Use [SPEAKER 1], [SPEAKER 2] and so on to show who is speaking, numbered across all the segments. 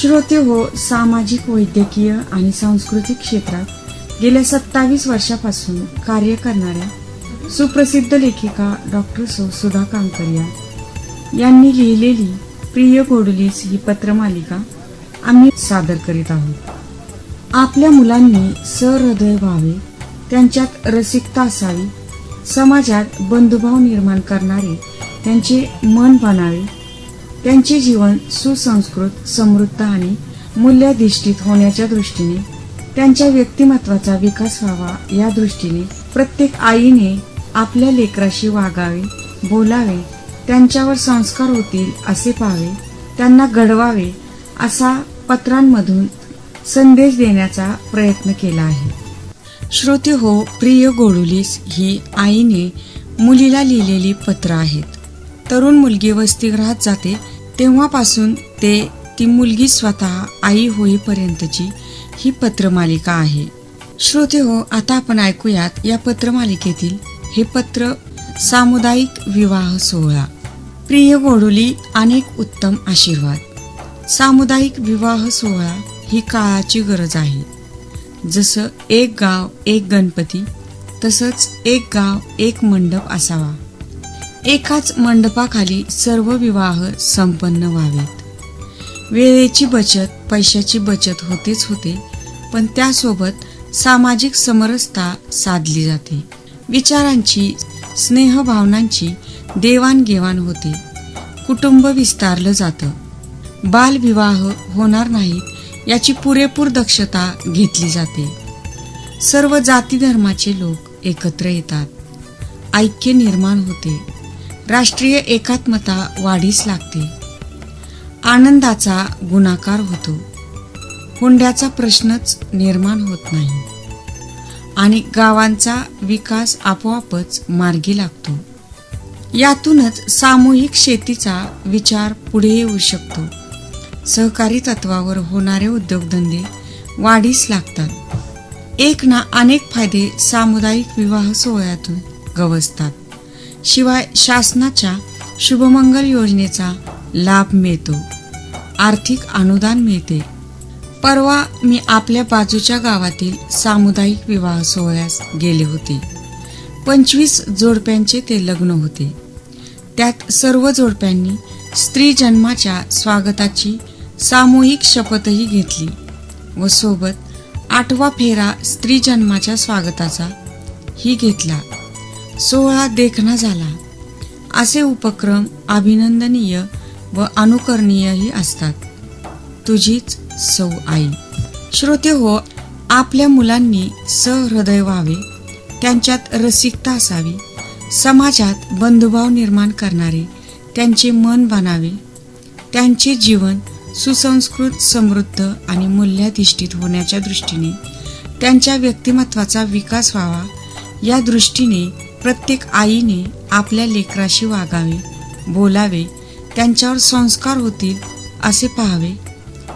[SPEAKER 1] श्रोते हो, सामाजिक, वैद्यकीय आणि सांस्कृतिक क्षेत्रात गेल्या 27 वर्षापासून कार्य करणाऱ्या सुप्रसिद्ध लेखिका डॉक्टर सुधा कांकरिया यांनी लिहिलेली प्रिय गोडुलीस ही पत्रमालिका आम्ही सादर करीत आहोत. आपल्या मुलांनी सहृदय व्हावे, त्यांच्यात रसिकता असावी, समाजात बंधुभाव निर्माण करणारे त्यांचे मन बनावे, त्यांचे जीवन सुसंस्कृत, समृद्ध आणि मूल्याधिष्ठित होण्याच्या दृष्टीने त्यांच्या व्यक्तिमत्वाचा विकास व्हावा या दृष्टीने प्रत्येक आईने आपल्या लेकराशी वागावे, बोलावे, त्यांच्यावर संस्कार होतील असे पाहावे, त्यांना घडवावे असा पत्रांमधून संदेश देण्याचा प्रयत्न केला आहे. श्रोते हो, प्रिय गोडुलीस ही आईने मुलीला लिहिलेली पत्र आहेत. तरुण मुलगी वसतिगृहात जाते तेव्हापासून ती मुलगी स्वतः आई होईपर्यंतची ही पत्रमालिका आहे. श्रोते हो, आता आपण ऐकूयात या पत्रमालिकेतील हे पत्र. सामुदायिक विवाह सोहळा. प्रिय गोडुली, अनेक उत्तम आशीर्वाद. सामुदायिक विवाह सोहळा ही काळाची गरज आहे. जसं एक गाव एक गणपती, तसंच एक गाव एक मंडप असावा. एकाच मंडपाखाली सर्व विवाह संपन्न व्हावेत. वेळेची बचत, पैशाची बचत होतेच होते, पण त्यासोबत सामाजिक समरसता साधली जाते. विचारांची, स्नेहभावनांची देवाणघेवाण होते. कुटुंब विस्तारलं जातं. बालविवाह होणार नाहीत याची पुरेपूर दक्षता घेतली जाते. सर्व जाती धर्माचे लोक एकत्र येतात. ऐक्य निर्माण होते. राष्ट्रीय एकात्मता वाढीस लागते. आनंदाचा गुणाकार होतो. हुंड्याचा प्रश्नच निर्माण होत नाही आणि गावांचा विकास आपोआपच मार्गी लागतो. यातूनच सामूहिक शेतीचा विचार पुढे येऊ शकतो. सहकारी तत्वावर होणारे उद्योगधंदे वाढीस लागतात. एक ना अनेक फायदे सामुदायिक विवाह सोहळ्यातून गवसतात. शिवाय शासनाच्या शुभमंगल योजनेचा लाभ मिळतो. आर्थिक अनुदान मिळते. परवा मी आपल्या बाजूच्या गावातील सामुदायिक विवाह सोहळ्यास गेले होते. 25 जोडप्यांचे ते लग्न होते. त्यात सर्व जोडप्यांनी स्त्री जन्माच्या स्वागताची सामूहिक शपथही घेतली व सोबत 8वा फेरा स्त्री जन्माच्या स्वागताचा ही घेतला. सोहळा देखणा झाला. असे उपक्रम अभिनंदनीय व अनुकरणीयही असतात. तुझीच सौ आई. श्रोते हो, आपल्या मुलांनी सहृदय व्हावे, त्यांच्यात रसिकता असावी, समाजात बंधुभाव निर्माण करणारे त्यांचे मन बनावे, त्यांचे जीवन सुसंस्कृत, समृद्ध आणि मूल्याधिष्ठित होण्याच्या दृष्टीने त्यांच्या व्यक्तिमत्वाचा विकास व्हावा या दृष्टीने प्रत्येक आईने आपल्या लेकराशी वागावे, बोलावे, त्यांच्यावर संस्कार होतील असे पाहावे,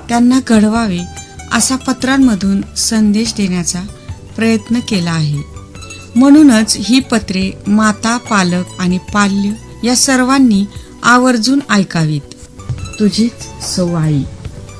[SPEAKER 1] त्यांना घडवावे असा पत्रांमधून संदेश देण्याचा प्रयत्न केला आहे. म्हणूनच ही पत्रे माता, पालक आणि पाल्य या सर्वांनी आवर्जून ऐकावीत. तुझीच सौ आई.